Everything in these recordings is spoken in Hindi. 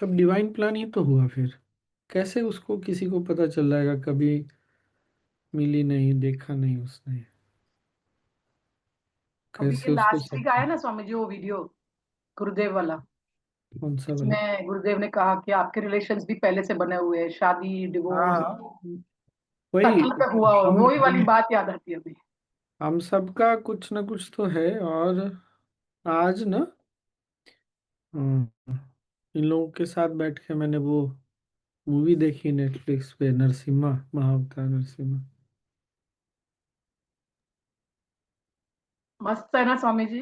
सब डिवाइन प्लान ही तो हुआ फिर। कैसे उसको किसी को पता चल जाएगा? कभी मिली नहीं, देखा नहीं उसने। अभी ये कैसे उसको लास्ट सब? वीक आया ना स्वामी जी वो वीडियो, गुरुदेव वाला। कौन सा वाला? इसमें गुरुदेव ने कहा कि आपके रिलेशंस भी पहले से बने हुए हैं, शादी डिवोर्स हाँ, वही। सेटल पे हुआ हो, हम वो ही वाली हम बात याद आती है अभी। हम सबका कुछ ना कुछ तो है। और आज ना, हाँ, इन लोगों के साथ बैठ के मैंने वो मूवी देखी नेटफ्लिक्स पे, नरसिम्हा, महाअवतार नरसिम्हा। मस्त है ना स्वामी जी।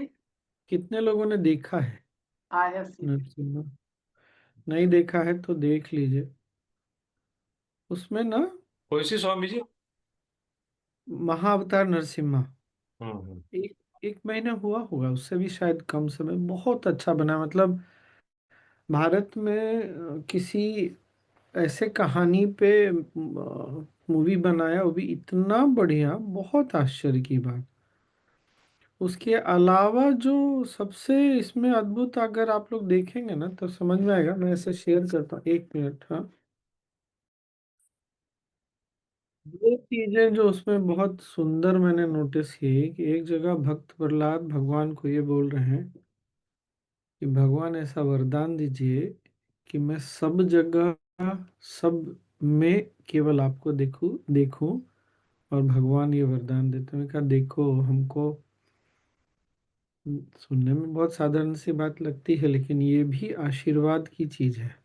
कितने लोगों ने देखा है I have seen it. Narasimha? नहीं देखा है तो देख लीजिए। उसमें ना, कोई सी स्वामी जी? महाअवतार नरसिम्हा, हम्म। एक एक महीना हुआ होगा, उससे भी शायद कम समय। बहुत अच्छा बना, मतलब भारत में किसी ऐसे कहानी पे मूवी बनाया, वो भी इतना बढ़िया, बहुत आश्चर्य की बात। उसके अलावा जो सबसे इसमें अद्भुत, अगर आप लोग देखेंगे ना तो समझ में आएगा। मैं ऐसे शेयर करता हूँ, एक मिनट, हाँ। दो चीजें जो उसमें बहुत सुंदर मैंने नोटिस की, कि एक जगह भक्त प्रहलाद भगवान को ये बोल रहे हैं कि भगवान ऐसा वरदान दीजिए कि मैं सब जगह, सब में केवल आपको देखूं देखूं। और भगवान ये वरदान देते हैं। मैंने कहा देखो, हमको सुनने में बहुत साधारण सी बात लगती है, लेकिन ये भी आशीर्वाद की चीज है।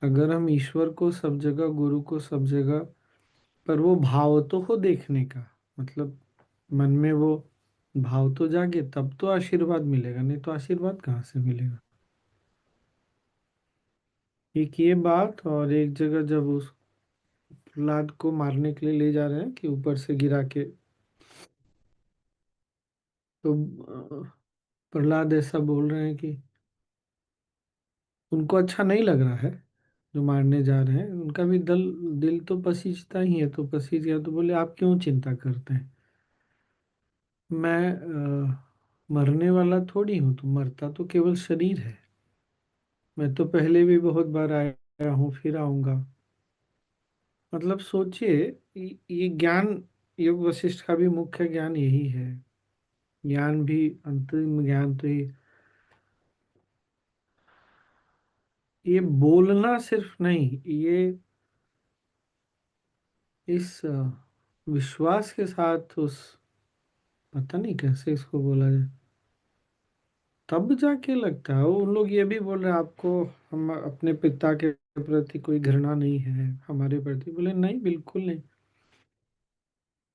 अगर हम ईश्वर को सब जगह, गुरु को सब जगह, पर वो भाव तो हो देखने का, मतलब मन में वो भाव तो जागे, तब तो आशीर्वाद मिलेगा, नहीं तो आशीर्वाद कहाँ से मिलेगा? एक ये बात। और एक जगह जब उस प्रहलाद को मारने के लिए ले जा रहे हैं, कि ऊपर से गिरा के, तो प्रहलाद ऐसा बोल रहे हैं कि उनको अच्छा नहीं लग रहा है, जो मारने जा रहे हैं। उनका भी दिल तो पसीजता ही है, तो पसीज गया। तो बोले आप क्यों चिंता करते हैं? मैं मरने वाला थोड़ी हूँ, तो मरता तो केवल शरीर है। मैं तो पहले भी बहुत बार आया हूँ, फिर आऊंगा। मतलब सोचिए, ये ज्ञान, योग वशिष्ठ का भी मुख्य ज्ञान यही है। ज्ञान भी, अंतिम ज्ञान तो ये बोलना सिर्फ नहीं, ये इस विश्वास के साथ, उस, पता नहीं कैसे इसको बोला जाए, तब जाके लगता है। वो उन लोग ये भी बोल रहे हैं आपको, हम अपने पिता के प्रति कोई घृणा नहीं है हमारे प्रति? बोले नहीं, बिल्कुल नहीं।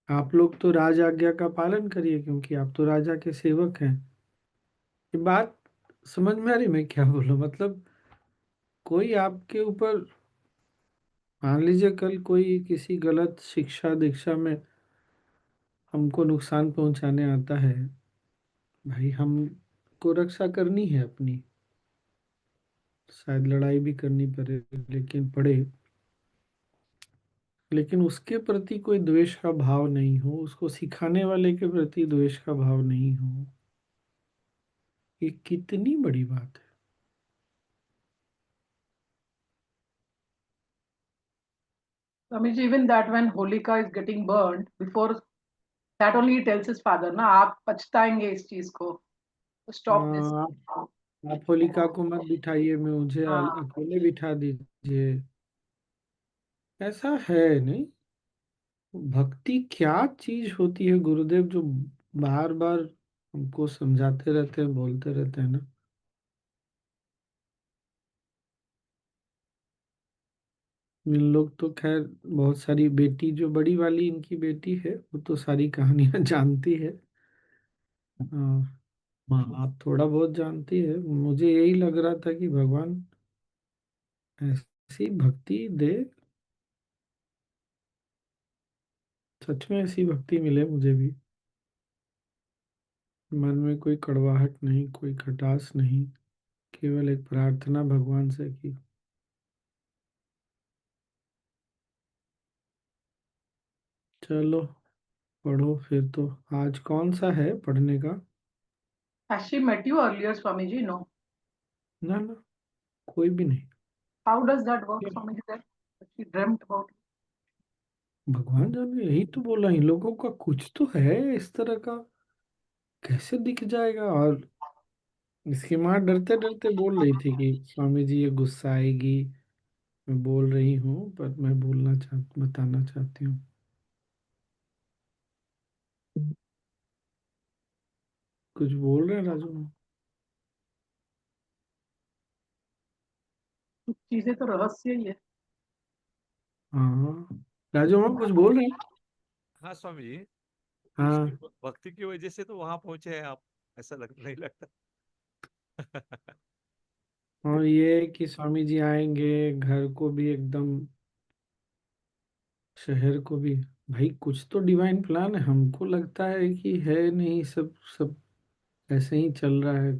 आप लोग तो राज आज्ञा का पालन करिए, क्योंकि आप तो राजा के सेवक हैं। ये बात समझ में आ रही? मैं क्या बोलूं, मतलब कोई आपके ऊपर, मान लीजिए कल कोई किसी गलत शिक्षा दीक्षा में हमको नुकसान पहुंचाने आता है, भाई हमको रक्षा करनी है अपनी। शायद लड़ाई भी करनी पड़े, लेकिन पड़े, लेकिन उसके प्रति कोई द्वेष का भाव नहीं हो, उसको सिखाने वाले के प्रति द्वेष का भाव नहीं हो। ये कितनी बड़ी बात है। Swami ji, even that when Holika is getting burned before that only he tells his father ना, आप पछताएंगे इस चीज को, स्टॉप दिस। आप आप होलिका को मत बिठाइए, मुझे हाँ। अकेले बिठा दीजिए। ऐसा है नहीं। भक्ति क्या चीज होती है, गुरुदेव जो बार बार हमको समझाते रहते हैं, बोलते रहते हैं ना। इन लोग तो खैर, बहुत सारी, बेटी जो बड़ी वाली इनकी बेटी है, वो तो सारी कहानियां जानती है। हाँ, हाँ, आप थोड़ा बहुत जानती है। मुझे यही लग रहा था कि भगवान ऐसी भक्ति दे, सच में ऐसी भक्ति मिले मुझे भी। मन में कोई कड़वाहट नहीं, कोई खटास नहीं, केवल एक प्रार्थना भगवान से कि चलो पढ़ो फिर। तो आज कौन सा है पढ़ने का? Has she met you earlier, Swamiji? No. ना ना, कोई भी नहीं। How does that work, Swamiji? That she dreamt about it. भगवान जाने, यही तो बोला, इन लोगों का कुछ तो है इस तरह का, कैसे दिख जाएगा। और इसकी माँ डरते डरते बोल रही थी कि स्वामी जी ये गुस्सा आएगी, मैं बोल रही हूँ, पर मैं बताना चाहती हूँ। कुछ बोल रहे हैं राजू? कुछ चीजें तो रहस्य ही है। हाँ राजू, हम कुछ बोल रहे हैं। हाँ स्वामी जी, हाँ उसकी भक्ति की वजह से तो वहां पहुंचे हैं आप, ऐसा नहीं लगता? और ये है कि स्वामी जी आएंगे, घर को भी एकदम, शहर को भी। भाई कुछ तो डिवाइन प्लान है, हमको लगता है कि है नहीं, सब सब ऐसे ही चल रहा है।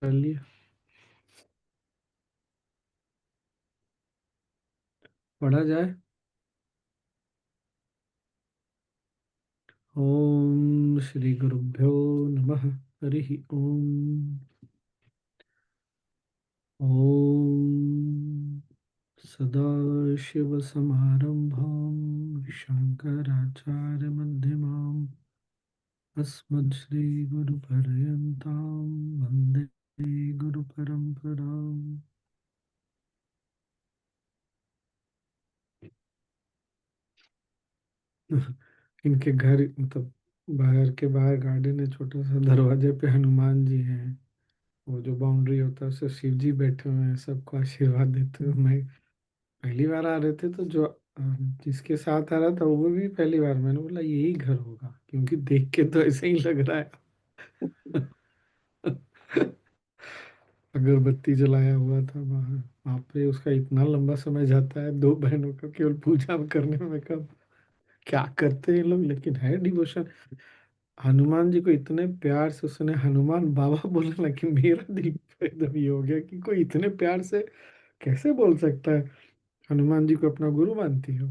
चलिए पढ़ा जाए। ओम श्री गुरुभ्यो नमः। हरि ओम। ओम सदाशिवसमारम्भां शङ्कराचार्यमध्यमाम् अस्मद्श्रीगुरुपर्यन्तां वन्दे गुरुपरम्पराम्। इनके घर मतलब बाहर के बाहर गार्डन है, छोटा सा, दरवाजे पे हनुमान जी हैं। वो जो बाउंड्री होता है उससे शिव जी बैठे हुए हैं, सबको आशीर्वाद देते हुए। मैं पहली बार आ रहे थे तो जो जिसके साथ आ रहा था वो भी पहली बार, मैंने बोला यही घर होगा, क्योंकि देख के तो ऐसे ही लग रहा है। अगरबत्ती जलाया हुआ था बाहर। बाप रे, उसका इतना लंबा समय जाता है दो बहनों का केवल पूजा करने में, कब क्या करते हैं ये लोग, लेकिन है डिवोशन। हनुमान जी को इतने प्यार से उसने हनुमान बाबा बोला ना, कि मेरा दिल एकदम ये हो गया कि कोई इतने प्यार से कैसे बोल सकता है। हनुमान जी को अपना गुरु मानती हो,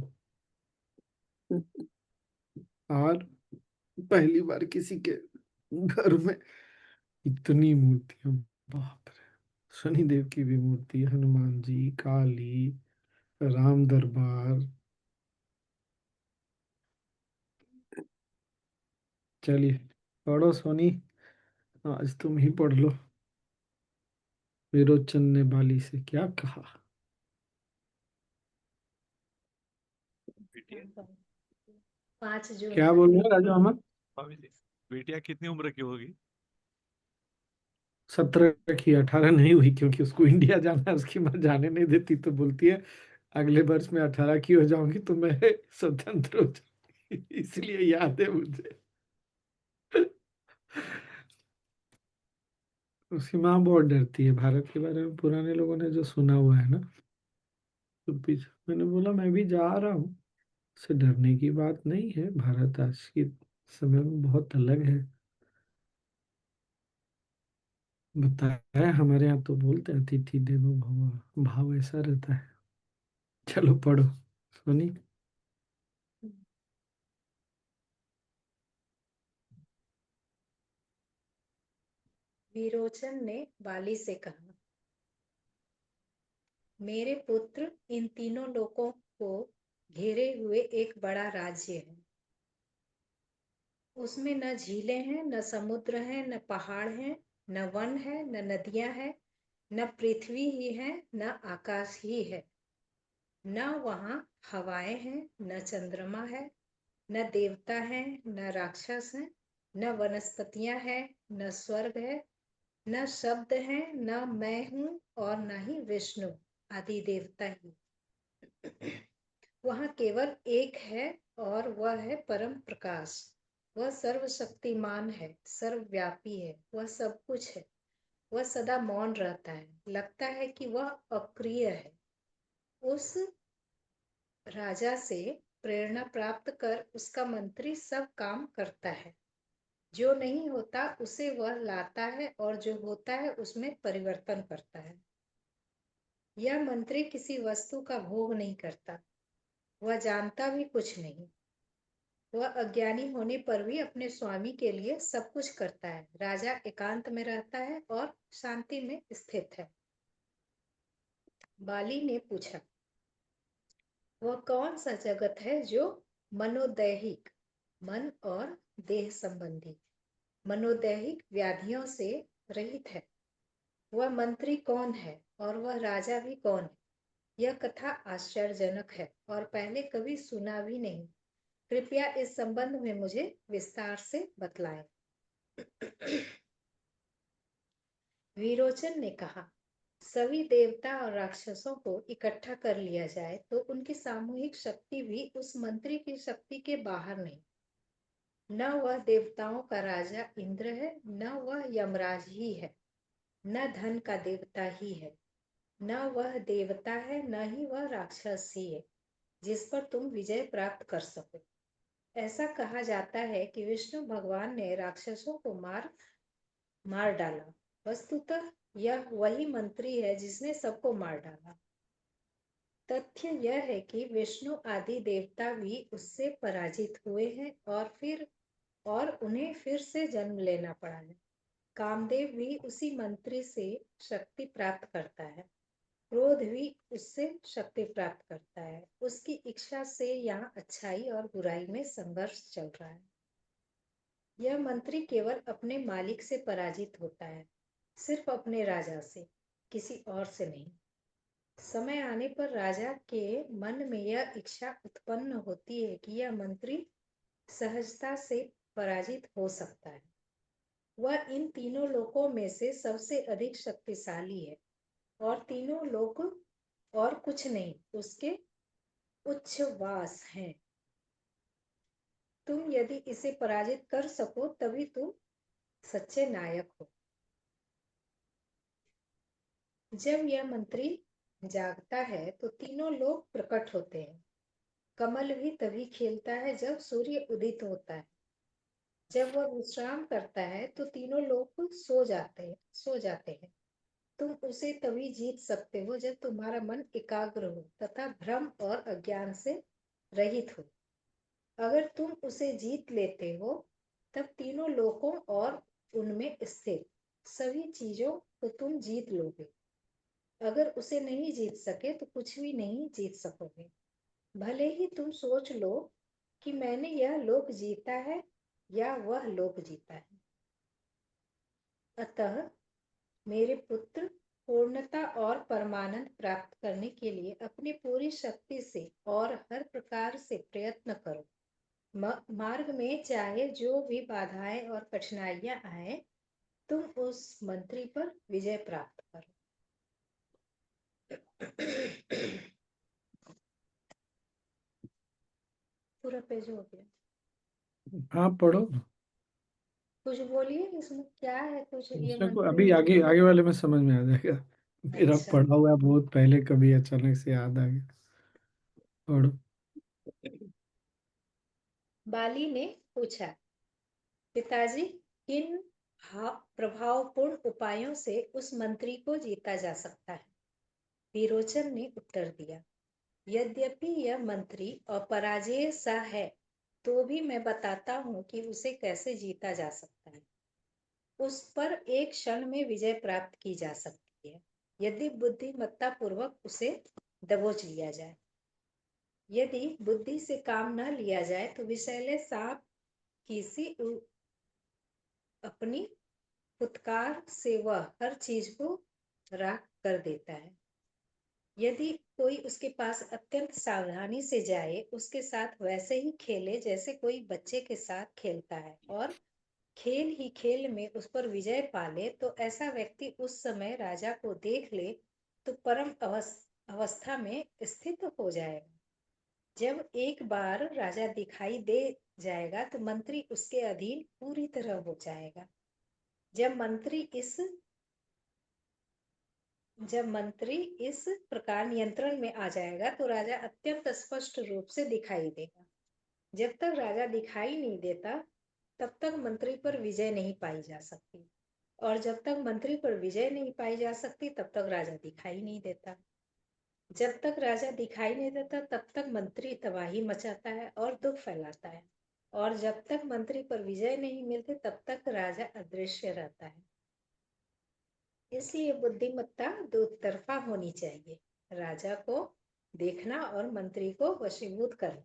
और पहली बार किसी के घर में इतनी मूर्तियां, बाप रे। शनिदेव की भी मूर्ति, हनुमान जी, काली, राम दरबार। चलिए पढ़ो सोनी, आज तुम ही पढ़ लो। विरोचन ने बाली से क्या कहा? बिटिया, 5 जून क्या का। बोल रहे हैं राजू अहमद? स्वामी जी, बिटिया कितनी उम्र की होगी? 17 की, 18 नहीं हुई, क्योंकि उसको इंडिया जाना है, उसकी माँ जाने नहीं देती, तो बोलती है अगले वर्ष में 18 की हो जाऊंगी तो मैं स्वतंत्र हो जाऊंगी। इसलिए याद है मुझे। उसकी माँ बहुत डरती है भारत के बारे में, पुराने लोगों ने जो सुना हुआ है ना। तो पीछे मैंने बोला मैं भी जा रहा हूँ, से डरने की बात नहीं है, भारत आज के समय में बहुत अलग है। बताया, हमारे यहाँ तो बोलते हैं अतिथि देवो भव, भाव ऐसा रहता है। चलो पढ़ो सोनी। विरोचन ने बाली से कहा, मेरे पुत्र, इन तीनों लोकों को घेरे हुए एक बड़ा राज्य है। उसमें न झीलें हैं, न समुद्र है, न पहाड़ है, न वन है, न नदियां है, न पृथ्वी ही है, न आकाश ही है। न वहाँ हवाएं हैं, न चंद्रमा है, न देवता है, न राक्षस है, न वनस्पतियां हैं, न स्वर्ग है, न शब्द है, न मैं हूँ, और न ही विष्णु आदि देवता ही। वहाँ केवल एक है, और वह है परम प्रकाश। वह सर्वशक्तिमान है, सर्वव्यापी है, वह सब कुछ है। वह सदा मौन रहता है, लगता है कि वह अक्रिय है। उस राजा से प्रेरणा प्राप्त कर उसका मंत्री सब काम करता है। जो नहीं होता उसे वह लाता है, और जो होता है उसमें परिवर्तन करता है। यह मंत्री किसी वस्तु का भोग नहीं करता, वह जानता भी कुछ नहीं। वह अज्ञानी होने पर भी अपने स्वामी के लिए सब कुछ करता है। राजा एकांत में रहता है और शांति में स्थित है। बाली ने पूछा, वह कौन सा जगत है जो मनोदैहिक, मन और देह संबंधी, मनोदैहिक व्याधियों से रहित है? वह मंत्री कौन है और वह राजा भी कौन है? यह कथा आश्चर्यजनक है और पहले कभी सुना भी नहीं। कृपया इस संबंध में मुझे विस्तार से बतलाएं। विरोचन ने कहा, सभी देवता और राक्षसों को इकट्ठा कर लिया जाए तो उनकी सामूहिक शक्ति भी उस मंत्री की शक्ति के बाहर नहीं। न वह देवताओं का राजा इंद्र है, न वह यमराज ही है, न धन का देवता ही है, न वह देवता है, न ही वह राक्षस ही है जिस पर तुम विजय प्राप्त कर सको। ऐसा कहा जाता है कि विष्णु भगवान ने राक्षसों को मार डाला। वस्तुतः यह वही मंत्री है जिसने सबको मार डाला। तथ्य यह है कि विष्णु आदि देवता भी उससे पराजित हुए हैं और उन्हें फिर से जन्म लेना पड़ा है। कामदेव भी उसी मंत्री से शक्ति प्राप्त करता है। क्रोध भी उससे शक्ति प्राप्त करता है। उसकी इच्छा से यहाँ अच्छाई और बुराई में संघर्ष चल रहा है। यह मंत्री केवल अपने मालिक से पराजित होता है, सिर्फ अपने राजा से, किसी और से नहीं। समय आने पर राजा के मन में यह इच्छा उत्पन्न होती है कि यह मंत्री सहजता से पराजित हो सकता है। वह इन तीनों लोकों में से सबसे अधिक शक्तिशाली है और तीनों लोक और कुछ नहीं उसके उच्छ्वास हैं। तुम यदि इसे पराजित कर सको तभी तुम सच्चे नायक हो। जब यह मंत्री जागता है तो तीनों लोग प्रकट होते हैं। कमल भी तभी खिलता है जब सूर्य उदित होता है। जब वह विश्राम करता है तो तीनों लोग सो जाते हैं। तुम उसे तभी जीत सकते हो जब तुम्हारा मन एकाग्र हो तथा भ्रम और अज्ञान से रहित हो। अगर तुम उसे जीत लेते हो तब तीनों लोकों और उनमें स्थित सभी चीजों को तुम जीत लोगे। अगर उसे नहीं जीत सके तो कुछ भी नहीं जीत सकोगे। भले ही तुम सोच लो कि मैंने यह लोक जीता है या वह लोक जीता है। अतः मेरे पुत्र, पूर्णता और परमानंद प्राप्त करने के लिए अपनी पूरी शक्ति से और हर प्रकार से प्रयत्न करो। मार्ग में चाहे जो भी बाधाएं और कठिनाइयां आए, तुम उस मंत्री पर विजय प्राप्त करो। पूरा पेज हो गया। हाँ पढ़ो। कुछ बोलिए, इसमें क्या है? कुछ ये इसमें को मंत्री अभी आगे आगे वाले में समझ में आ जाएगा। मेरा अच्छा। पढ़ा हुआ है बहुत पहले, कभी अचानक से याद आ गया। पढ़ो। बाली ने पूछा, पिताजी, किन प्रभावपूर्ण उपायों से उस मंत्री को जीता जा सकता है? विरोचन ने उत्तर दिया, यद्यपि यह मंत्री अपराजेय सा है तो भी मैं बताता हूँ कि उसे कैसे जीता जा सकता है। उस पर एक क्षण में विजय प्राप्त की जा सकती है यदि बुद्धिमत्ता पूर्वक उसे दबोच लिया जाए। यदि बुद्धि से काम न लिया जाए तो विषैले सांप किसी अपनी फुत्कार से वह हर चीज को राख कर देता है। यदि कोई उसके पास अत्यंत सावधानी से जाए, उसके साथ वैसे ही खेले जैसे कोई बच्चे के साथ खेलता है और खेल ही खेल में उस पर विजय पा ले, तो ऐसा व्यक्ति उस समय राजा को देख ले तो परम अवस्था में स्थित हो जाएगा। जब एक बार राजा दिखाई दे जाएगा तो मंत्री उसके अधीन पूरी तरह हो जाएगा। जब मंत्री इस प्रकार नियंत्रण में आ जाएगा तो राजा अत्यंत स्पष्ट रूप से दिखाई देगा। जब तक राजा दिखाई नहीं देता तब तक मंत्री पर विजय नहीं पाई जा सकती, और जब तक मंत्री पर विजय नहीं पाई जा सकती तब तक राजा दिखाई नहीं देता। जब तक राजा दिखाई नहीं देता तब तक मंत्री तबाही मचाता है और दुख फैलाता है, और जब तक मंत्री पर विजय नहीं मिलते तब तक राजा अदृश्य रहता है। इसलिए बुद्धिमत्ता दो तरफा होनी चाहिए, राजा को देखना और मंत्री को वशीभूत करना।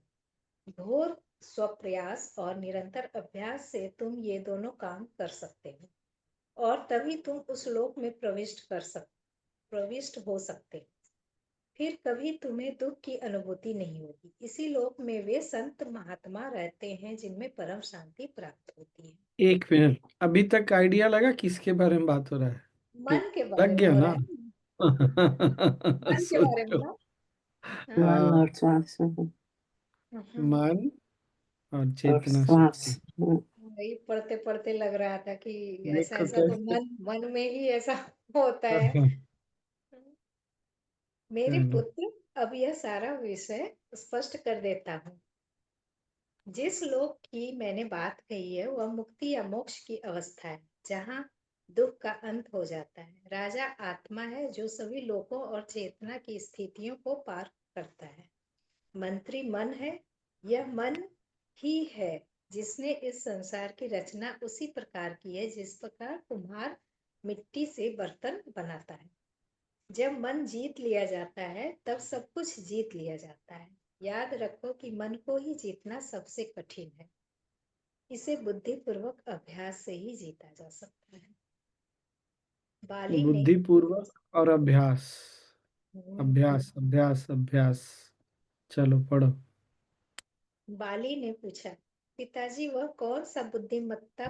घोर स्वप्रयास और निरंतर अभ्यास से तुम ये दोनों काम कर सकते हो और तभी तुम उस लोक में प्रविष्ट हो सकते हो। फिर कभी तुम्हें दुख की अनुभूति नहीं होगी। इसी लोक में वे संत महात्मा रहते हैं जिनमें परम शांति प्राप्त होती है। एक मिनट, अभी तक आइडिया लगा किसके बारे में बात हो रहा है? मन के लग बारे में गया हो ना? रहा है, मन के बारे में सोचो। ना। मन हाँ। और श्वास मन और और चेतना श्वास। शक्ति। वही पढ़ते पढ़ते लग रहा था कि ऐसा देखो ऐसा तो कैसे। मन मन में ही ऐसा होता है। मेरे चलो। पुत्र, अब यह सारा विषय स्पष्ट कर देता हूँ। जिस लोक की मैंने बात कही है वह मुक्ति या मोक्ष की अवस्था है, जहाँ दुख का अंत हो जाता है। राजा आत्मा है जो सभी लोकों और चेतना की स्थितियों को पार करता है। मंत्री मन है, यह मन ही है जिसने इस संसार की रचना उसी प्रकार की है जिस प्रकार कुम्हार मिट्टी से बर्तन बनाता है। जब मन जीत लिया जाता है तब सब कुछ जीत लिया जाता है। याद रखो कि मन को ही जीतना सबसे कठिन है। इसे बुद्धिपूर्वक अभ्यास से ही जीता जा सकता है। बाली ने बुद्धिपूर्वक और अभ्यास। हम्म, अभ्यास अभ्यास अभ्यास। चलो पढ़ो। बाली ने पूछा, पिताजी वह कौन सा बुद्धिमत्ता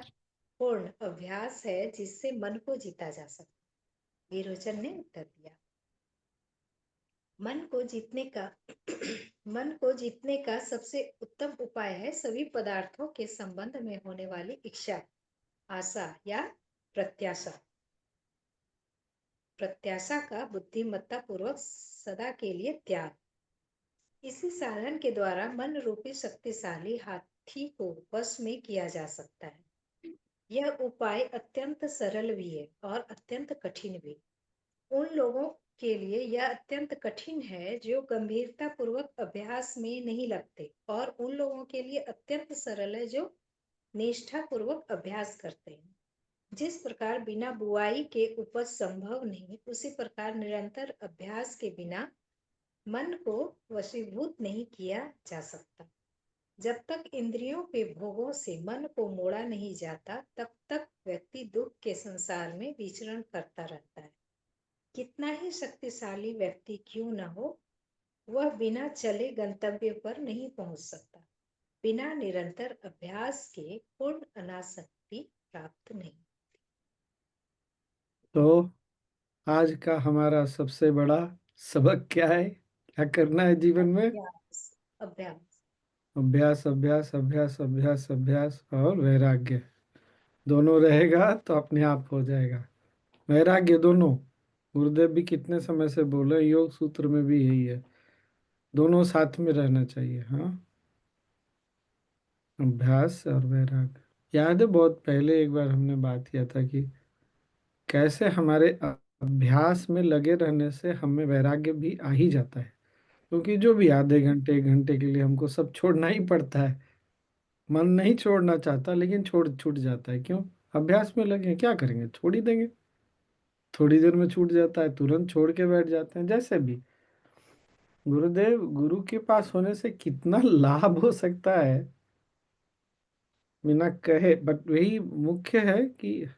पूर्ण अभ्यास है जिससे मन को जीता जा सकता? विरोचन ने उत्तर दिया, मन को जीतने का मन को जीतने का सबसे उत्तम उपाय है सभी पदार्थों के संबंध में होने वाली इच्छा, आशा या प्रत्याशा। प्रत्याशा का बुद्धिमत्ता पूर्वक सदा के लिए त्याग। इसी साधन के द्वारा मन रूपी शक्तिशाली हाथी को वश में किया जा सकता है। यह उपाय अत्यंत सरल भी है और अत्यंत कठिन भी। उन लोगों के लिए यह अत्यंत कठिन है जो गंभीरता पूर्वक अभ्यास में नहीं लगते, और उन लोगों के लिए अत्यंत सरल है जो निष्ठा पूर्वक अभ्यास करते हैं। जिस प्रकार बिना बुआई के उपज संभव नहीं, उसी प्रकार निरंतर अभ्यास के बिना मन को वशीभूत नहीं किया जा सकता। जब तक इंद्रियों के भोगों से मन को मोड़ा नहीं जाता तब तक व्यक्ति दुख के संसार में विचरण करता रहता है। कितना ही शक्तिशाली व्यक्ति क्यों न हो, वह बिना चले गंतव्य पर नहीं पहुंच सकता। बिना निरंतर अभ्यास के पूर्ण अनासक्ति प्राप्त नहीं। तो आज का हमारा सबसे बड़ा सबक क्या है? क्या करना है जीवन में? अभ्यास अभ्यास अभ्यास अभ्यास अभ्यास अभ्यास अभ्यास और वैराग्य दोनों रहेगा तो अपने आप हो जाएगा। वैराग्य दोनों। गुरुदेव भी कितने समय से बोले, योग सूत्र में भी यही है, दोनों साथ में रहना चाहिए। हाँ, अभ्यास और वैराग्य। याद है बहुत पहले एक बार हमने बात किया था कि कैसे हमारे अभ्यास में लगे रहने से हमें वैराग्य भी आ ही जाता है, क्योंकि जो भी आधे घंटे एक घंटे के लिए हमको सब छोड़ना ही पड़ता है। मन नहीं छोड़ना चाहता लेकिन छोड़ छूट जाता है। क्यों? अभ्यास में लगे, क्या करेंगे, छोड़ ही देंगे। थोड़ी देर में छूट जाता है, तुरंत छोड़ के बैठ जाते हैं। जैसे भी गुरुदेव गुरु के पास होने से कितना लाभ हो सकता है बिना कहे, बट वही मुख्य है कि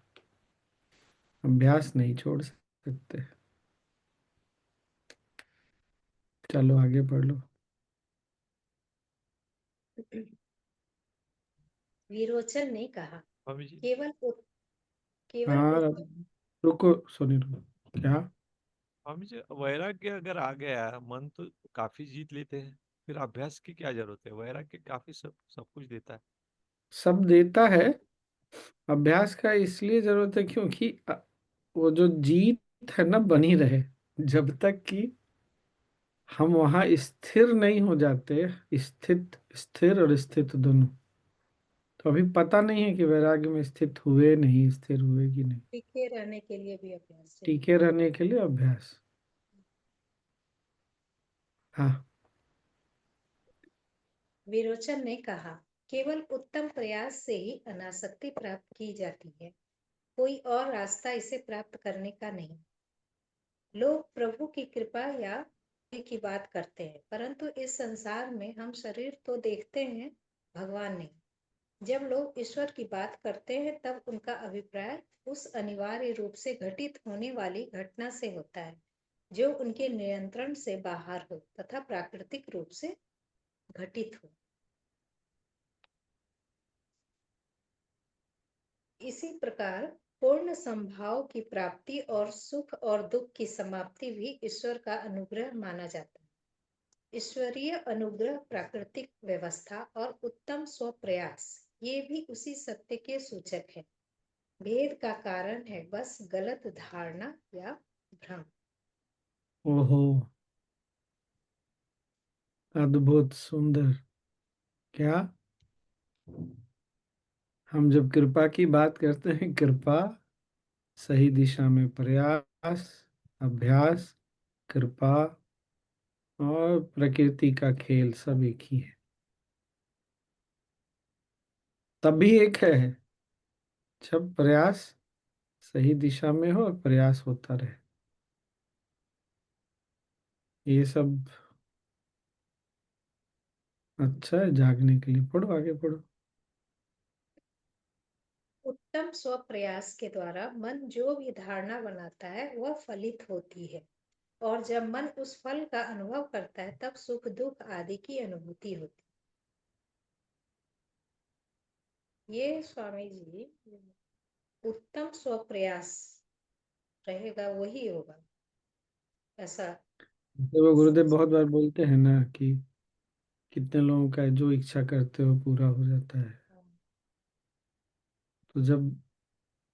अभ्यास नहीं छोड़ सकते। चलो आगे पढ़ लो। विरोचन ने कहा, स्वामी जी केवल केवल हाँ उत्तर रुको, सोनी रुको। क्या? स्वामी जी, वैराग्य अगर आ गया मन तो काफी जीत लेते हैं, फिर अभ्यास की क्या जरूरत है? वैराग्य काफी सब सब कुछ देता है। सब देता है। अभ्यास का इसलिए जरूरत है क्योंकि वो जो जीत है ना बनी रहे, जब तक कि हम वहां स्थिर नहीं हो जाते। स्थित, स्थिर और स्थित दोनों। तो अभी पता नहीं है कि वैराग्य में स्थित हुए नहीं, स्थिर हुए कि नहीं। टिके रहने के लिए भी अभ्यास चाहिए। टीके रहने के लिए अभ्यास। हाँ। विरोचन ने कहा, केवल उत्तम प्रयास से ही अनासक्ति प्राप्त की जाती है, कोई और रास्ता इसे प्राप्त करने का नहीं। लोग प्रभु की कृपा या की बात करते हैं, परंतु इस संसार में हम शरीर तो देखते हैं, भगवान नहीं। जब लोग ईश्वर की बात करते हैं तब उनका अभिप्राय उस अनिवार्य रूप से घटित होने वाली घटना से होता है जो उनके नियंत्रण से बाहर हो तथा प्राकृतिक रूप से घटित हो। इसी प्रकार पूर्ण संभाव की प्राप्ति और सुख और दुख की समाप्ति भी ईश्वर का अनुग्रह माना जाता है। ईश्वरीय अनुग्रह, प्राकृतिक व्यवस्था और उत्तम स्वप्रयास ये भी उसी सत्य के सूचक है। भेद का कारण है बस गलत धारणा या भ्रम। ओहो, अद्भुत सुंदर। क्या हम जब कृपा की बात करते हैं, कृपा, सही दिशा में प्रयास, अभ्यास, कृपा और प्रकृति का खेल सब एक ही है। तब भी एक है जब प्रयास सही दिशा में हो और प्रयास होता रहे। ये सब अच्छा है जागने के लिए। पढ़ो, आगे पढ़ो। उत्तम स्वप्रयास के द्वारा मन जो भी धारणा बनाता है वह फलित होती है, और जब मन उस फल का अनुभव करता है तब सुख दुख आदि की अनुभूति होती है। ये स्वामी जी, उत्तम स्वप्रयास रहेगा वही होगा, ऐसा। तो वो गुरुदेव बहुत बार बोलते हैं ना कि कितने लोगों का जो इच्छा करते हो पूरा हो जाता है। तो जब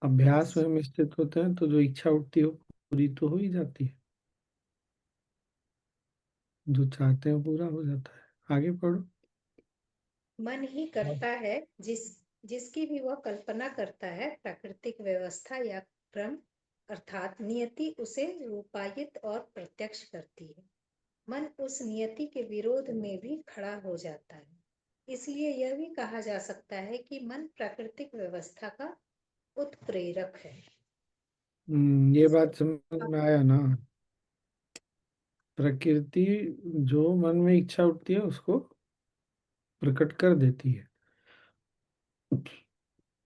अभ्यास में हम स्थित होते हैं तो जो इच्छा उठती हो पूरी तो हो ही जाती है, जो चाहते हैं पूरा हो जाता है। आगे पढ़ो। मन ही करता है जिसकी भी वह कल्पना करता है, प्राकृतिक व्यवस्था या क्रम अर्थात नियति उसे रूपायित और प्रत्यक्ष करती है। मन उस नियति के विरोध में भी खड़ा हो जाता है। इसलिए यह भी कहा जा सकता है कि मन प्राकृतिक व्यवस्था का उत्प्रेरक है। ये बात समझ में आया ना। प्रकृति जो मन में इच्छा उठती है उसको प्रकट कर देती है।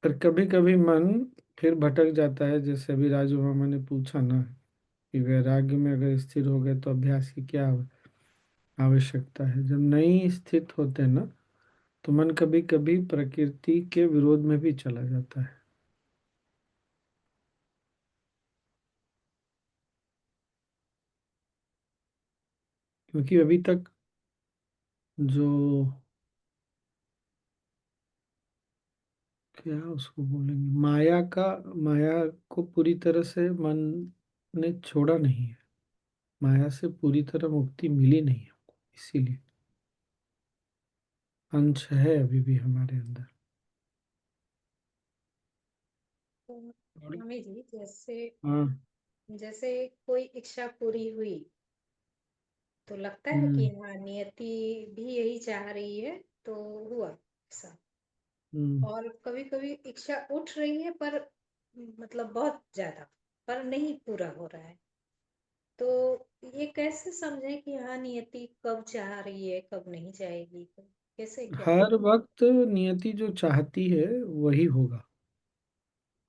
पर कभी कभी मन फिर भटक जाता है, जैसे अभी राजू मामा ने पूछा ना कि वैराग्य में अगर स्थिर हो गए तो अभ्यास की क्या आवश्यकता है। जब नहीं स्थित होते हैं ना तो मन कभी कभी प्रकृति के विरोध में भी चला जाता है। क्योंकि अभी तक जो क्या उसको बोलेंगे, माया को पूरी तरह से मन ने छोड़ा नहीं है। माया से पूरी तरह मुक्ति मिली नहीं है हमको, इसीलिए अंश है अभी भी हमारे अंदर। तो स्वामी जी, जैसे हाँ। जैसे कोई इच्छा पूरी हुई तो लगता है कि हम्म। हाँ नियति भी यही चाह रही है, तो हुआ ऐसा। हम्म। और कभी कभी इच्छा उठ रही है पर मतलब बहुत ज्यादा, पर नहीं पूरा हो रहा है। तो ये कैसे समझे कि हाँ नियति कब चाह रही है कब नहीं चाहेगी, कैसे क्या कर। हर वक्त नियति जो चाहती है वही होगा।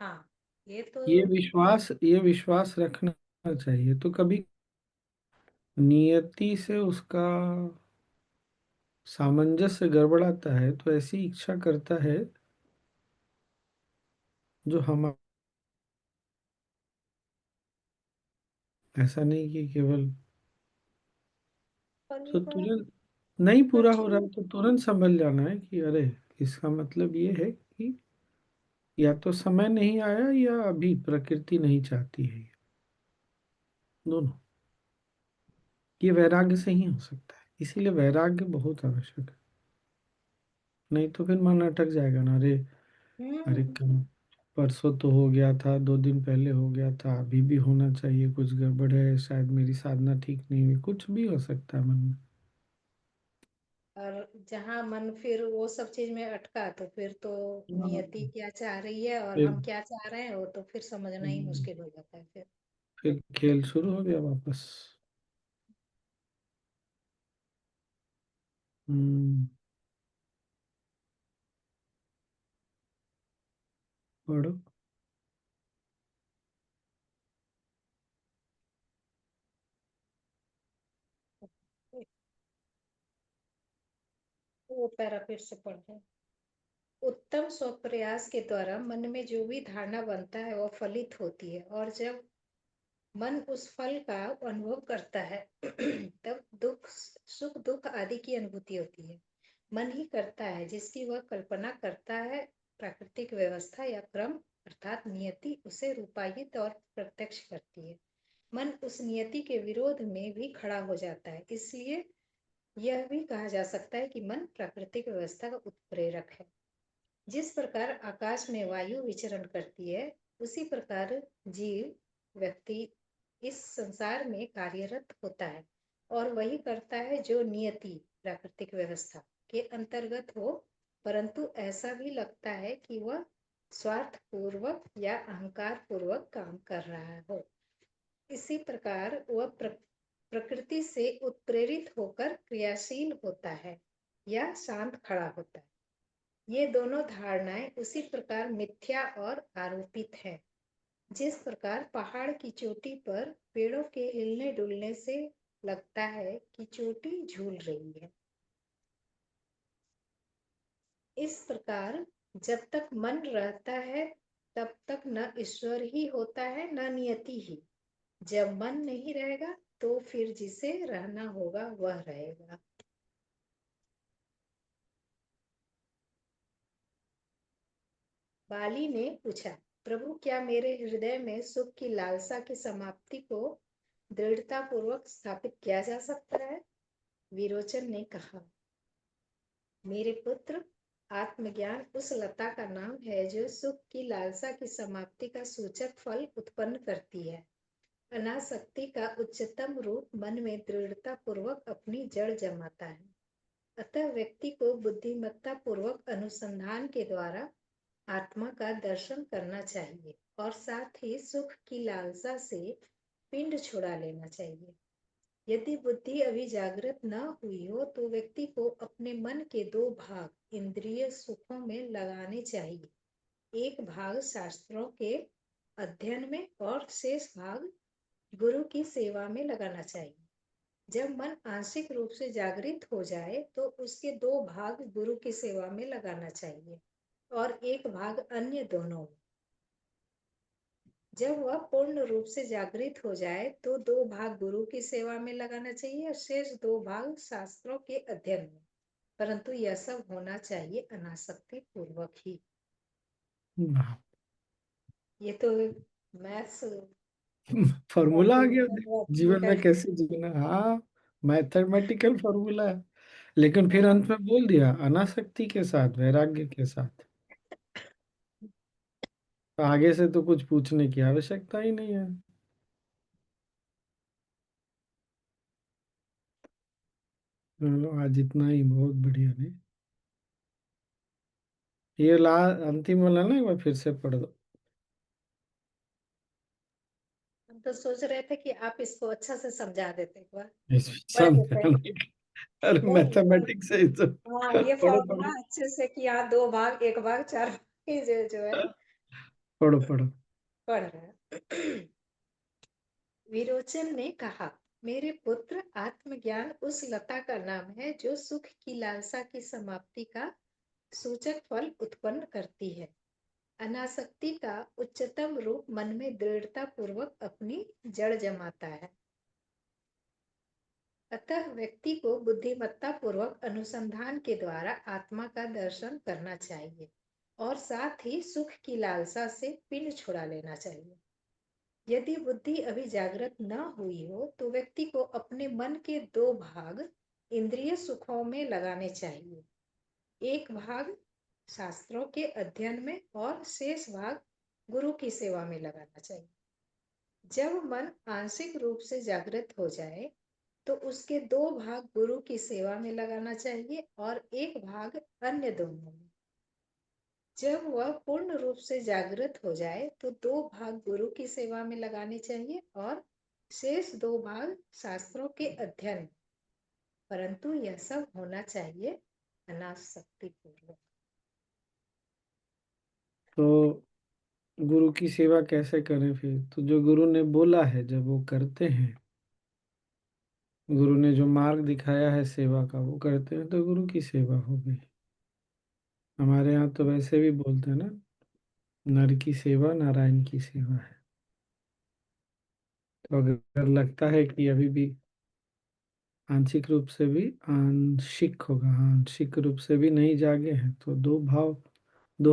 हाँ, ये तो। ये विश्वास रखना चाहिए। तो कभी नियति से उसका सामंजस्य गड़बड़ाता है तो ऐसी इच्छा करता है जो हम, ऐसा नहीं कि केवल, और ये तो बड़ा तुरंत नहीं पूरा हो रहा कठिन। है तो तुरंत समझ जाना है कि अरे, इसका मतलब ये है कि या तो समय नहीं आया या अभी प्रकृति नहीं चाहती है। दोनों, ये वैराग्य से ही हो सकता है। इसीलिए वैराग्य बहुत आवश्यक है। नहीं तो फिर मन अटक जाएगा ना। अरे, अरे हम्म। कल परसों तो हो गया था, 2 दिन पहले हो गया था, अभी भी होना चाहिए, कुछ गड़बड़ है, शायद मेरी साधना ठीक नहीं हुई, कुछ भी हो सकता है मन में। और जहाँ मन फिर वो सब चीज में अटका तो फिर तो नियति क्या चाह रही है और हम फिर क्या चाह रहे हैं वो तो फिर समझना ही मुश्किल हो जाता है फिर। फिर खेल शुरू हो गया वापस। हम्म। पढ़ो। वो पैरा फिर से पढ़ रहे हैं। उत्तम स्वप्रयास के द्वारा मन में जो भी धारणा बनता है वह फलित होती है, और जब मन उस फल का अनुभव करता है तब दुख सुख दुख आदि की अनुभूति होती है। मन ही करता है जिसकी वह कल्पना करता है। प्राकृतिक व्यवस्था या क्रम अर्थात नियति उसे रूपायित और प्रत्यक्ष करती है। मन उस नियति के विरोध में भी खड़ा हो जाता है, इसलिए यह भी कहा जा सकता है कि मन प्राकृतिक व्यवस्था का उत्प्रेरक है। जिस प्रकार आकाश में वायु विचरण करती है, उसी प्रकार जीव व्यक्ति इस संसार में कार्यरत होता है, और वही करता है जो नियति प्राकृतिक व्यवस्था के अंतर्गत हो, परंतु ऐसा भी लगता है कि वह स्वार्थ पूर्वक या अहंकार पूर्वक काम कर रहा हो। इसी प्रकार वह प्रकृति से उत्प्रेरित होकर क्रियाशील होता है या शांत खड़ा होता है। ये दोनों धारणाएं उसी प्रकार मिथ्या और आरोपित है। जिस प्रकार पहाड़ की चोटी पर पेड़ों के हिलने डुलने से लगता है कि चोटी झूल रही है, इस प्रकार जब तक मन रहता है तब तक न ईश्वर ही होता है न नियति ही। जब मन नहीं रहेगा तो फिर जिसे रहना होगा वह रहेगा। बाली ने पूछा, प्रभु क्या मेरे हृदय में सुख की लालसा की समाप्ति को दृढ़ता पूर्वक स्थापित किया जा सकता है? विरोचन ने कहा, मेरे पुत्र, आत्मज्ञान उस लता का नाम है जो सुख की लालसा की समाप्ति का सूचक फल उत्पन्न करती है। अनासक्ति का उच्चतम रूप मन में दृढ़ता पूर्वक अपनी जड़ जमाता है। अतः व्यक्ति को बुद्धिमत्ता पूर्वक अनुसंधान के द्वारा आत्मा का दर्शन करना चाहिए, और साथ ही सुख की लालसा से पिंड छुड़ा लेना चाहिए। यदि बुद्धि अभी जागृत न हुई हो तो व्यक्ति को अपने मन के दो भाग इंद्रिय सुखों में लगाने चाहिए। एक भाग शास्त्रों के अध्ययन में और शेष भाग गुरु की सेवा में लगाना चाहिए। जब मन आंशिक रूप से जागृत हो जाए तो उसके दो भाग गुरु की सेवा में लगाना चाहिए और एक भाग अन्य दोनों में। जब वह पूर्ण रूप से जागृत हो जाए तो दो भाग गुरु की सेवा में लगाना चाहिए और शेष दो भाग शास्त्रों के अध्ययन में, परंतु यह सब होना चाहिए अनासक्ति पूर्वक ही। वाह, ये तो मैथ्स फॉर्मूला आ गया। जीवन का में कैसे जीना, हाँ, मैथमेटिकल फॉर्मूला है। लेकिन फिर अंत में बोल दिया अनासक्ति के साथ, वैराग्य के साथ। तो आगे से तो कुछ पूछने की आवश्यकता ही नहीं है। चलो, आज इतना ही बहुत बढ़िया। नहीं, ये ला अंतिम वाला ना एक बार फिर से पढ़ दो। हम तो सोच रहे थे कि आप इसको अच्छा से समझा देते एक बार, इसमें पढ़ देते हैं। समझाने अरे मैथमेटिक्स है ये तो। हाँ, ये पढ़ो फॉर्मूला पढ़ो अच्छे से कि यहाँ दो भाग एक भाग चार भाग ये जो है पढ़ो पढ़ो। पढ़ रहे हैं। विरोचन ने कहा, मेरे पुत्र, आत्मज्ञान उस लता का नाम है जो सुख की लालसा की समाप्ति का सूचक फल उत्पन्न करती है। अनासक्ति का उच्चतम रूप मन में दृढ़ता पूर्वक अपनी जड़ जमाता है। अतः व्यक्ति को बुद्धिमत्ता पूर्वक अनुसंधान के द्वारा आत्मा का दर्शन करना चाहिए, और साथ ही सुख की लालसा से पिंड छुड़ा लेना चाहिए। यदि बुद्धि अभी जागृत न हुई हो तो व्यक्ति को अपने मन के दो भाग इंद्रिय सुखों में लगाने चाहिए। एक भाग शास्त्रों के अध्ययन में और शेष भाग गुरु की सेवा में लगाना चाहिए। जब मन आंशिक रूप से जागृत हो जाए तो उसके 2 भाग गुरु की सेवा में लगाना चाहिए और 1 भाग अन्य दोनों में। जब वह पूर्ण रूप से जागृत हो जाए तो 2 भाग गुरु की सेवा में लगाने चाहिए और शेष 2 भाग शास्त्रों के अध्ययन में। परंतु यह सब होना चाहिए अनासक्ति पूर्वक। तो गुरु की सेवा कैसे करें फिर? तो जो गुरु ने बोला है जब वो करते हैं, गुरु ने जो मार्ग दिखाया है सेवा का वो करते हैं तो गुरु की सेवा हो गई। हमारे यहाँ तो वैसे भी बोलते हैं ना, नर की सेवा नारायण की सेवा है। तो अगर लगता है कि अभी भी आंशिक होगा, आंशिक रूप से भी नहीं जागे हैं, तो 2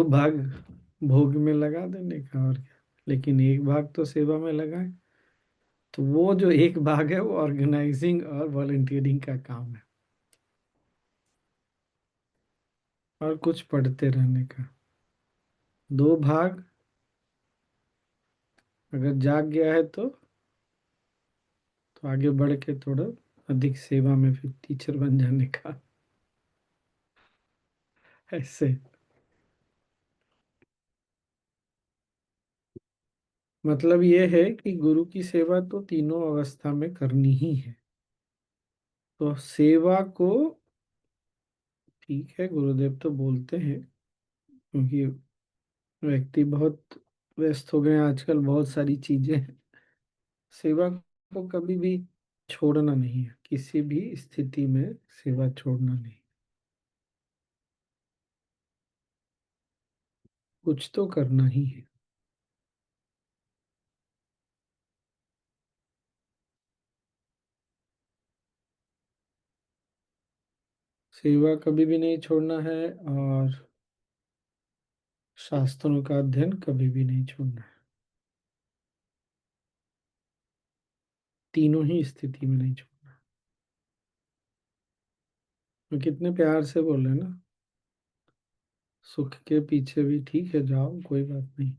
भाग भोग में लगा देने का और क्या। लेकिन 1 भाग तो सेवा में लगाए। तो वो जो 1 भाग है वो ऑर्गेनाइजिंग और वॉलंटियरिंग का काम है, और कुछ पढ़ते रहने का। 2 भाग अगर जाग गया है तो आगे बढ़ के थोड़ा अधिक सेवा में फिर टीचर बन जाने का, ऐसे। मतलब ये है कि गुरु की सेवा तो तीनों अवस्था में करनी ही है। तो सेवा को, ठीक है, गुरुदेव तो बोलते हैं, क्योंकि व्यक्ति बहुत व्यस्त हो गए हैं आजकल, बहुत सारी चीजें हैं। सेवा को कभी भी छोड़ना नहीं है, किसी भी स्थिति में सेवा छोड़ना नहीं। कुछ तो करना ही है। सेवा कभी भी नहीं छोड़ना है, और शास्त्रों का अध्ययन कभी भी नहीं छोड़ना है। तीनों ही स्थिति में नहीं छोड़ना। तो कितने प्यार से बोल रहे हैं ना, सुख के पीछे भी ठीक है जाओ, कोई बात नहीं।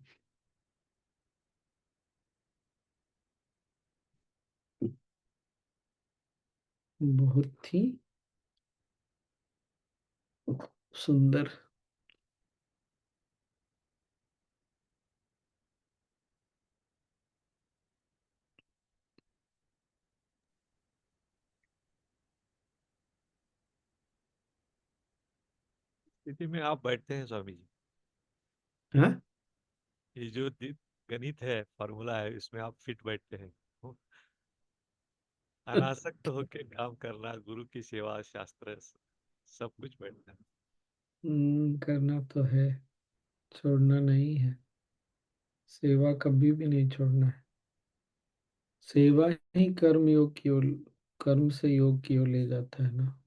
बहुत ही सुंदर। स्थिति में आप बैठते हैं स्वामी जी? हाँ। ये जो गणित है, फॉर्मूला है, इसमें आप फिट बैठते हैं? हो? अनासक्त होके काम करना, गुरु की सेवा, शास्त्र, सब कुछ बैठना है। करना तो है, छोड़ना नहीं है। सेवा कभी भी नहीं छोड़ना है। सेवा ही कर्म योग की ओर, कर्म से योग की ओर ले जाता है ना।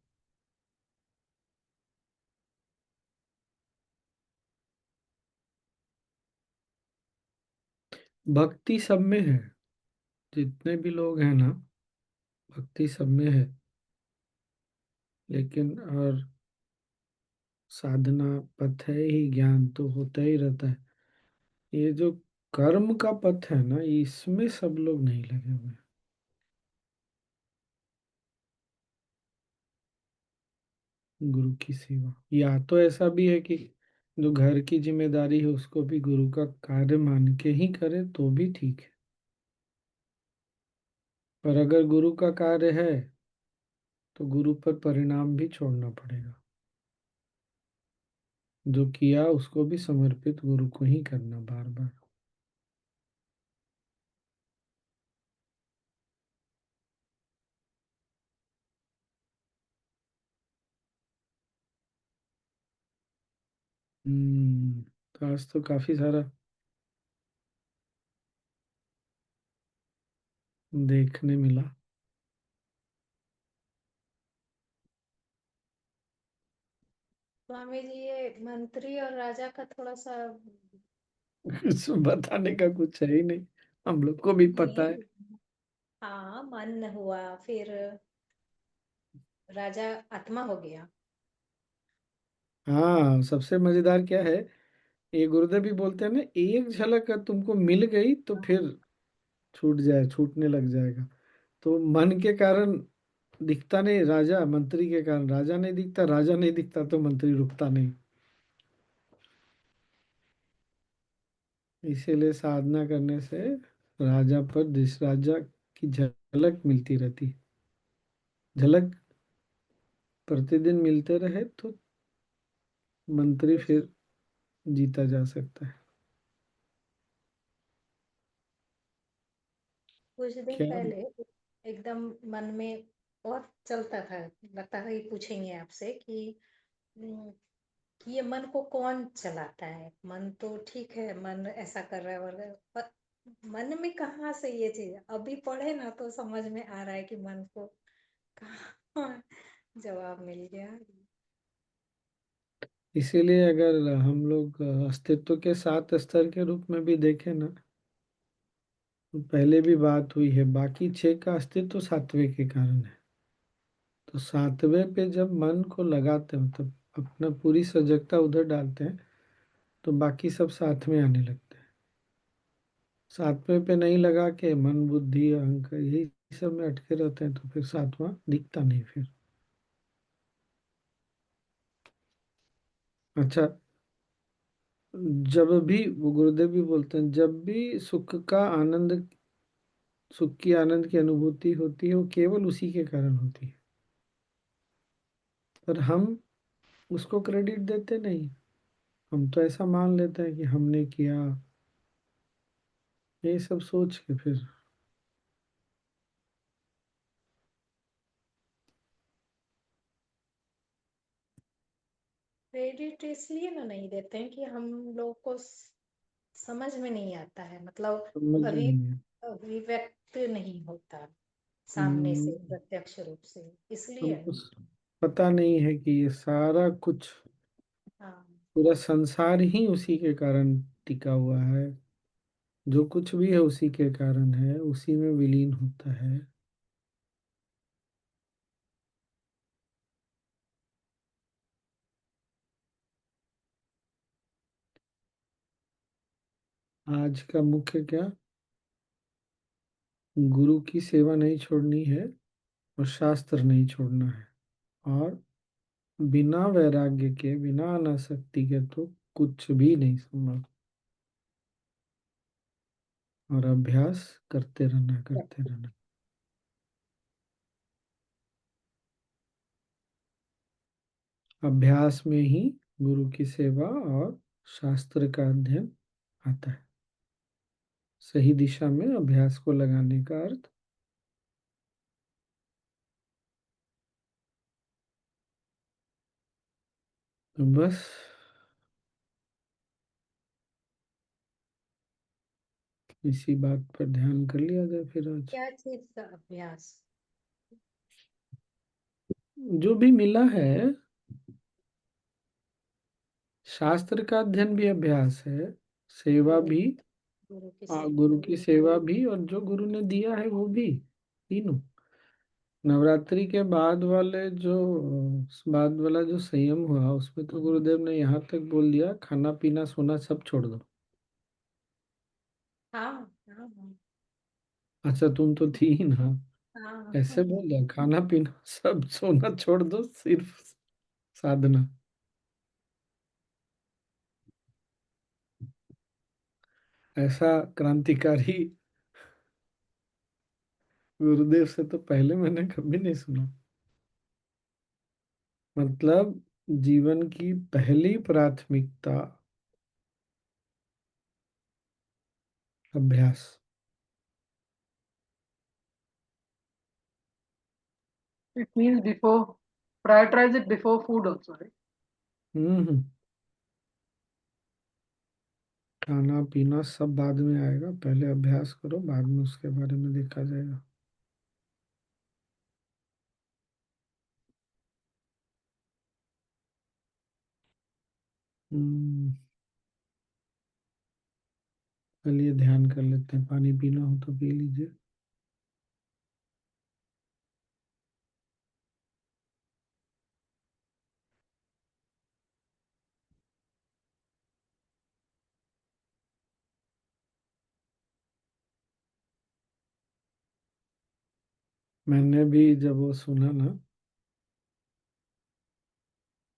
भक्ति सब में है, जितने भी लोग हैं ना, भक्ति सब में है। लेकिन और साधना पथ है ही, ज्ञान तो होता ही रहता है। ये जो कर्म का पथ है ना, इसमें सब लोग नहीं लगे हुए हैं। गुरु की सेवा, या तो ऐसा भी है कि जो घर की जिम्मेदारी है उसको भी गुरु का कार्य मान के ही करे तो भी ठीक है। पर अगर गुरु का कार्य है तो गुरु पर परिणाम भी छोड़ना पड़ेगा। जो किया उसको भी समर्पित गुरु को ही करना बार बार। तो आज तो काफी सारा देखने मिला। स्वामी जी, ये मंत्री और राजा का थोड़ा सा कुछ बताने का कुछ है ही नहीं, हम लोग को भी पता नहीं। है। हाँ, मन हुआ, फिर राजा आत्मा हो गया। हाँ, सबसे मजेदार क्या है, ये गुरुदेव भी बोलते हैं ना, एक झलक अगर तुमको मिल गई तो फिर छूटने लग जाएगा। तो मन के कारण दिखता नहीं राजा, मंत्री के कारण राजा नहीं दिखता, राजा नहीं दिखता तो मंत्री रुकता नहीं। इसीलिए साधना करने से राजा पर जिस राजा की झलक मिलती रहती, झलक प्रतिदिन मिलते रहे तो मंत्री फिर जीता जा सकता है। कुछ दिन क्या? पहले एकदम मन में बहुत चलता था, लगता था कि पूछेंगे आपसे हम्म, कि ये मन को कौन चलाता है। मन तो ठीक है, मन ऐसा कर रहा है पर मन में कहाँ से ये चीज, अभी पढ़े ना तो समझ में आ रहा है कि मन को कहाँ जवाब मिल गया। इसीलिए अगर हम लोग अस्तित्व के 7 स्तर के रूप में भी देखें ना, तो पहले भी बात हुई है, बाकी 6 का अस्तित्व 7वें के कारण है। तो 7वें पे जब मन को लगाते हैं, तब अपना पूरी सजगता उधर डालते हैं, तो बाकी सब साथ में आने लगते हैं। 7वें पे नहीं लगा के मन बुद्धि अहंकार यही सब में अटके रहते हैं, तो फिर 7वां दिखता नहीं फिर। अच्छा, जब भी वो गुरुदेव भी बोलते हैं, जब भी सुख की आनंद की अनुभूति होती है, वो केवल उसी के कारण होती है, पर हम उसको क्रेडिट देते नहीं। हम तो ऐसा मान लेते हैं कि हमने किया, ये सब सोच के फिर क्रेडिट इसलिए ना नहीं देते हैं कि हम लोग को समझ में नहीं आता है, मतलब समझ में अभी नहीं है। अभिव्यक्त नहीं होता सामने हम्म, से प्रत्यक्ष रूप से, इसलिए। हमको पता नहीं है कि ये सारा कुछ, हाँ, पूरा संसार ही उसी के कारण टिका हुआ है। जो कुछ भी है उसी के कारण है, उसी में विलीन होता है। आज का मुख्य क्या, गुरु की सेवा नहीं छोड़नी है और शास्त्र नहीं छोड़ना है, और बिना वैराग्य के, बिना अनासक्ति के तो कुछ भी नहीं संभव। और अभ्यास करते रहना, करते रहना। अभ्यास में ही गुरु की सेवा और शास्त्र का अध्ययन आता है। सही दिशा में अभ्यास को लगाने का अर्थ। तो बस इसी बात पर ध्यान कर लिया जाए फिर आज। क्या चीज का अभ्यास? जो भी मिला है, शास्त्र का अध्ययन भी अभ्यास है, सेवा गुरु भी, गुरु की सेवा। गुरु की सेवा भी, और जो गुरु ने दिया है वो भी, तीनों। नवरात्रि के बाद वाला जो संयम हुआ, उसमें तो गुरुदेव ने यहाँ तक बोल दिया, खाना पीना सोना सब छोड़ दो। हाँ, हाँ, अच्छा, तुम तो थी ही ना। हाँ, ऐसे हाँ। बोल दिया, खाना पीना सब सोना छोड़ दो, सिर्फ साधना। ऐसा क्रांतिकारी गुरुदेव से तो पहले मैंने कभी नहीं सुना। मतलब जीवन की पहली प्राथमिकता अभ्यास। It means before, prioritize it before food also, right? हम्म। खाना पीना सब बाद में आएगा, पहले अभ्यास करो, बाद में उसके बारे में देखा जाएगा। हम्म। चलिए ध्यान कर लेते हैं, पानी पीना हो तो पी लीजिए। मैंने भी जब वो सुना ना,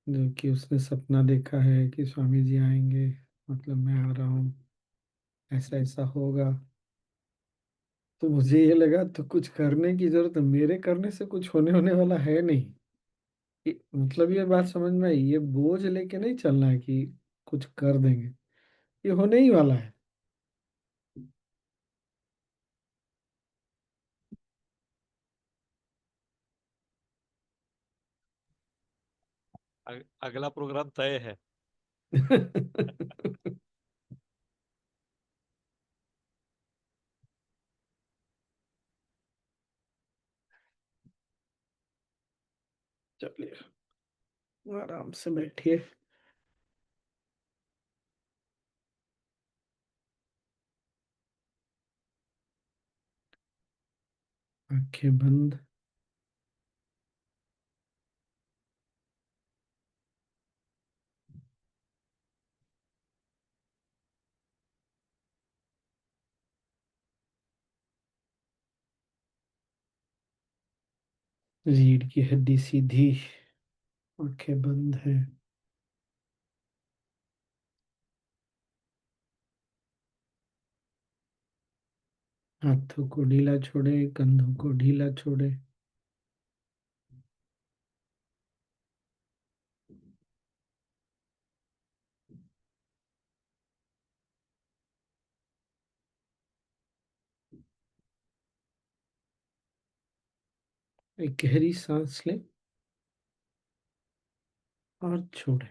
जो कि उसने सपना देखा है कि स्वामी जी आएंगे, मतलब मैं आ रहा हूँ, ऐसा ऐसा होगा, तो मुझे ये लगा तो कुछ करने की जरूरत है, मेरे करने से कुछ होने होने वाला है नहीं। मतलब ये बात समझ में आई, ये बोझ लेके नहीं चलना है कि कुछ कर देंगे, ये होने ही वाला है। अगला प्रोग्राम तय है। चलिए, आराम से बैठिए। आंखें बंद। रीढ़ की हड्डी सीधी, आंखें बंद है। हाथों को ढीला छोड़े, कंधों को ढीला छोड़े। एक गहरी सांस लें और छोड़ें।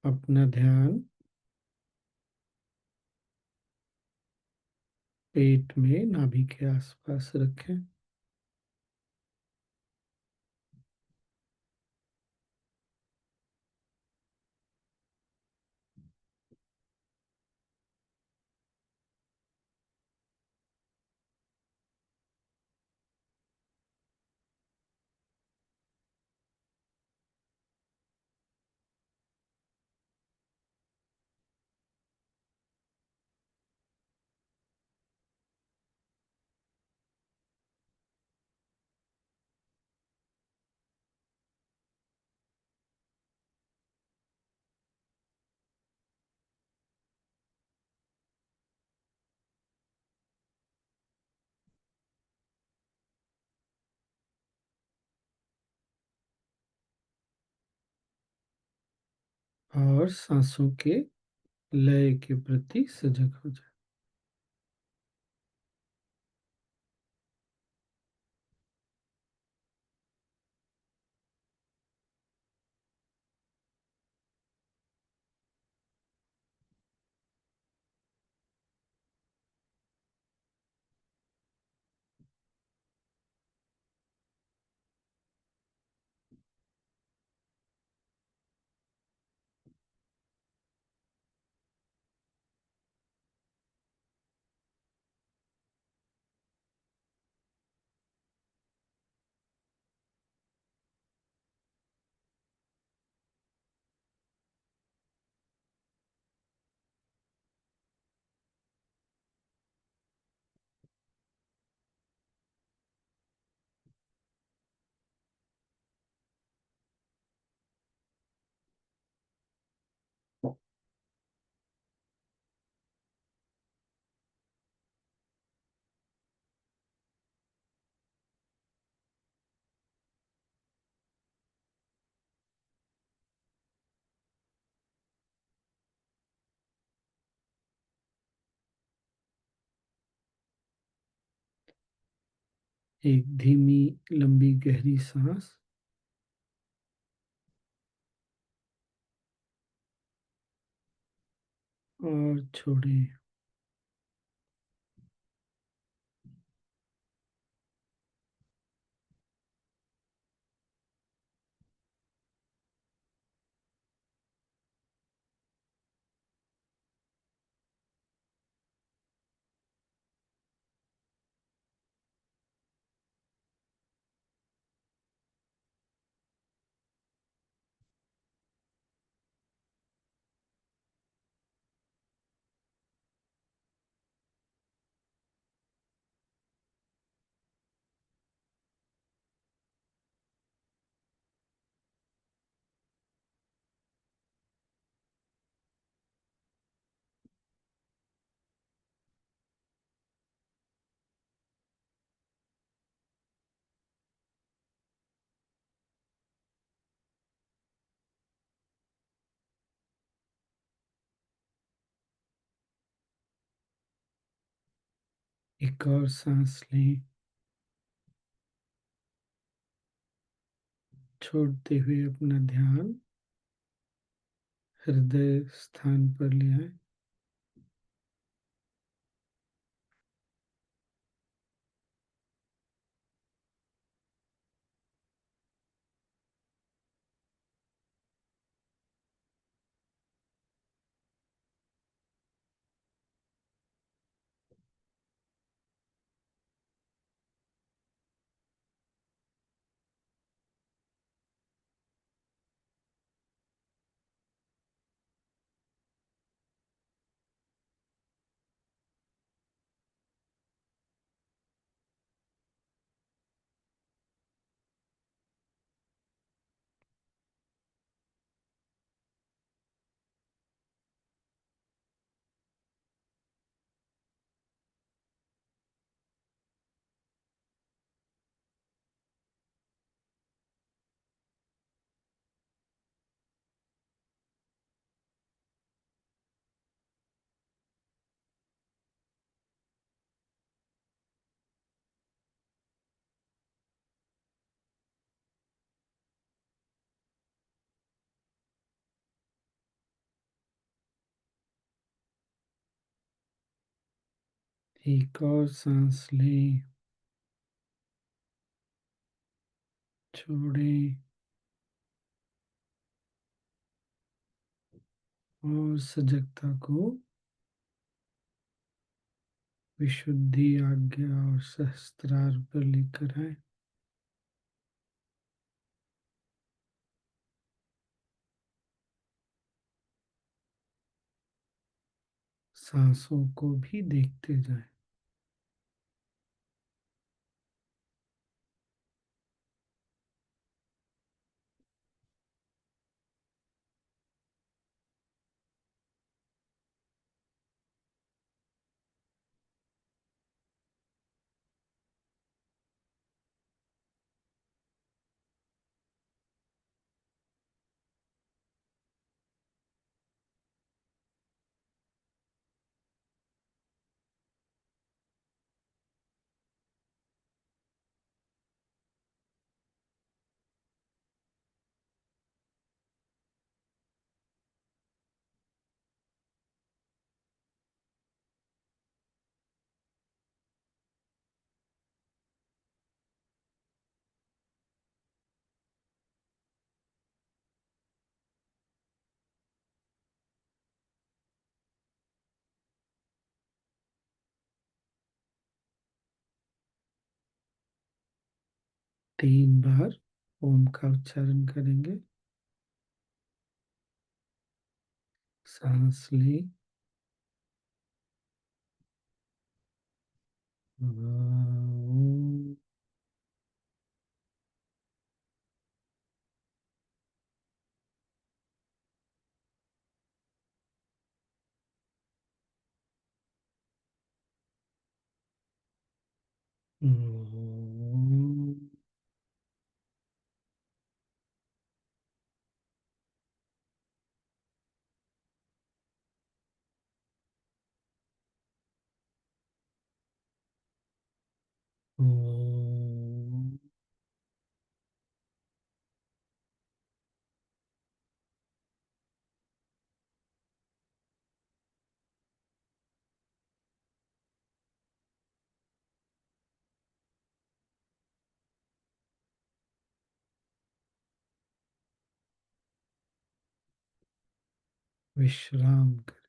अपना ध्यान पेट में, नाभि के आसपास रखें। और सांसों के लय के प्रति सजग हो जाए। एक धीमी लंबी गहरी सांस और छोड़ें। एक और सांस लें, छोड़ते हुए अपना ध्यान हृदय स्थान पर ले आए। एक और सांस लें, छोड़ें और सजगता को विशुद्धि, आज्ञा और सहस्त्रार पर लेकर आए। सांसों को भी देखते जाएं। तीन बार ओम का उच्चारण करेंगे। सांस लें, ओम, ओम, ओम। विश्राम करें।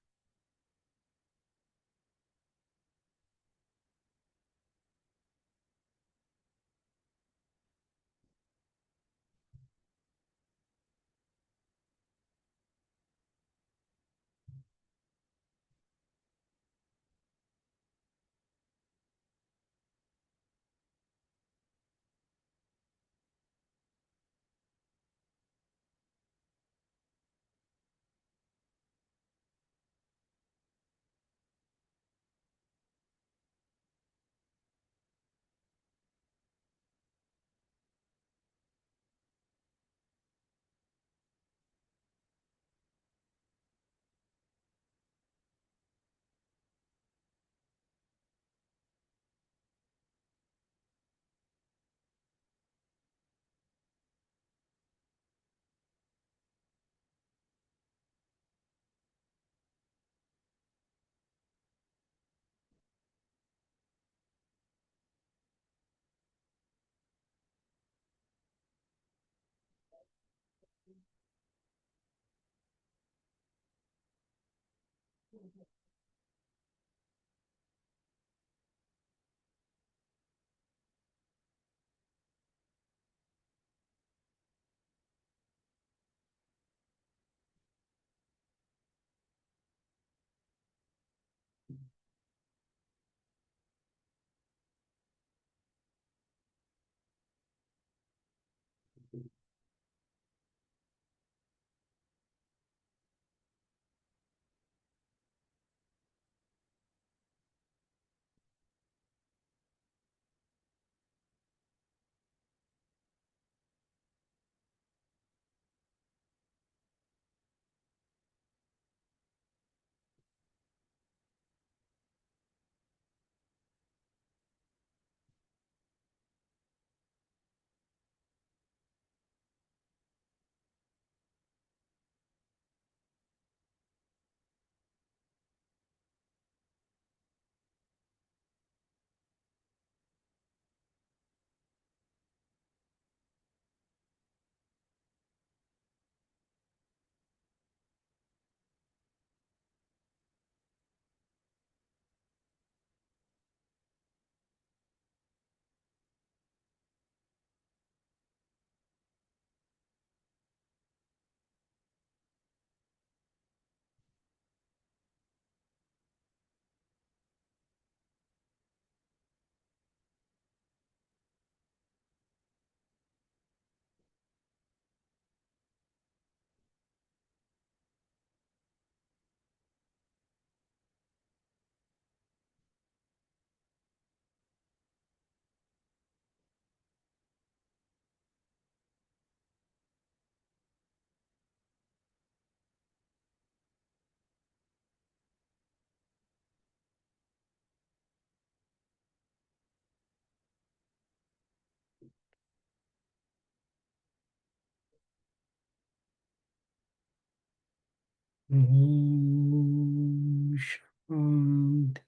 ओम शांति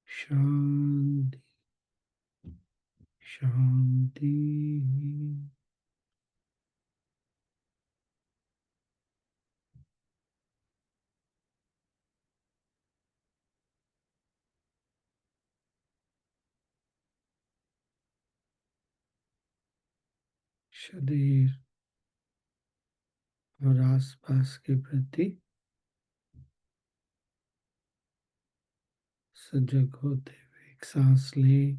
शांति शांति। शरीर और आसपास के प्रति सजग होते हुए एक सांस लें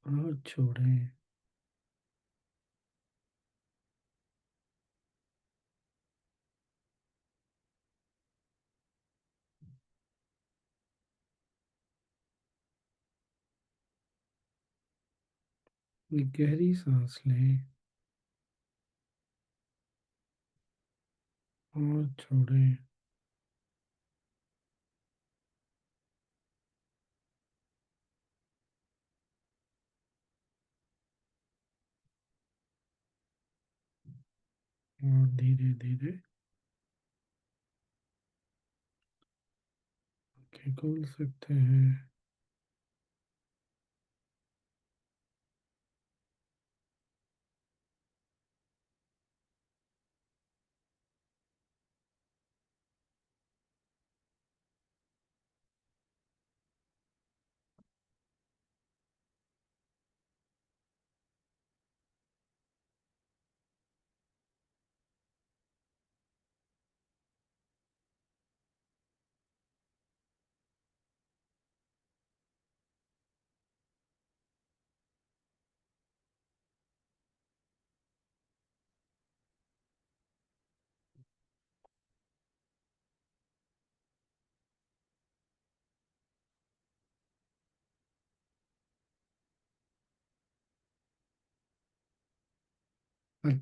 और छोड़ें। एक गहरी सांस लें और छोड़ें। और धीरे धीरे आंखें खोल सकते हैं।